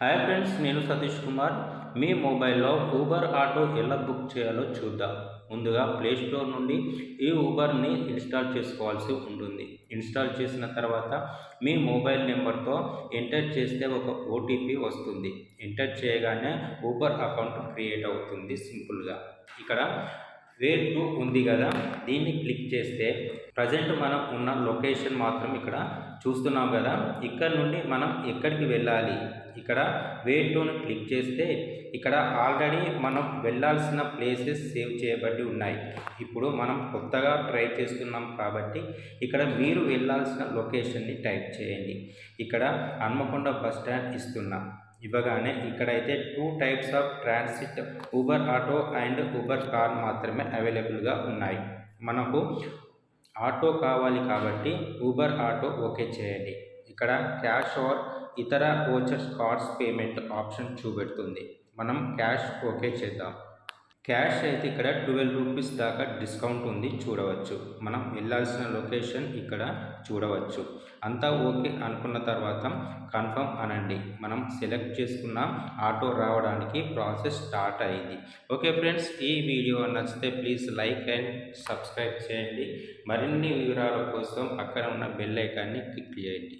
Hi friends, నేను సతీష్ కుమార్. మీ మొబైల్లో Uber auto ఎలా బుక్ చేయాలో చూద్దాం. ముందుగా ప్లేస్టోర్ నుండి ఈ ఊబర్ని ఇన్స్టాల్ చేసుకోవాల్సి ఉంటుంది. ఇన్స్టాల్ చేసిన తర్వాత మీ మొబైల్ నెంబర్తో ఎంటర్ చేస్తే ఒక ఓటీపీ వస్తుంది. ఎంటర్ చేయగానే ఊబర్ అకౌంట్ క్రియేట్ అవుతుంది సింపుల్గా. ఇక్కడ వేర్ టు ఉంది కదా, దీన్ని క్లిక్ చేస్తే ప్రజెంట్ మనం ఉన్న లొకేషన్ మాత్రం ఇక్కడ చూస్తున్నాం కదా. ఇక్కడ నుండి మనం ఎక్కడికి వెళ్ళాలి, ఇక్కడ వేర్ టుని క్లిక్ చేస్తే ఇక్కడ ఆల్రెడీ మనం వెళ్ళాల్సిన ప్లేసెస్ సేవ్ చేయబడి ఉన్నాయి. ఇప్పుడు మనం కొత్తగా ట్రై చేస్తున్నాం కాబట్టి ఇక్కడ మీరు వెళ్ళాల్సిన లొకేషన్ని టైప్ చేయండి. ఇక్కడ హన్మకొండ బస్ స్టాండ్ ఇవ్వగానే ఇక్కడైతే 2 types of transit Uber auto and Uber car మాత్రమే అవైలబుల్గా ఉన్నాయి. మనకు ఆటో కావాలి కాబట్టి ఊబర్ ఆటో ఓకే చేయండి. ఇక్కడ క్యాష్ ఆర్ ఇతర వోచర్స్ కార్డ్స్ పేమెంట్ ఆప్షన్ చూపెడుతుంది. మనం క్యాష్ ఓకే చేద్దాం. క్యాష్ అయితే ఇక్కడ 12 రూపీస్ దాకా డిస్కౌంట్ ఉంది, చూడవచ్చు. మనం వెళ్ళాల్సిన లొకేషన్ ఇక్కడ చూడవచ్చు. అంతా ఓకే అనుకున్న తర్వాత కన్ఫర్మ్ అనండి. మనం సెలెక్ట్ చేసుకున్న ఆటో రావడానికి ప్రాసెస్ స్టార్ట్ అయింది. ఓకే ఫ్రెండ్స్, ఈ వీడియో నచ్చితే ప్లీజ్ లైక్ అండ్ సబ్స్క్రైబ్ చేయండి. మరిన్ని వివరాల కోసం పక్కన ఉన్న బెల్ ఐకాన్ని క్లిక్ చేయండి.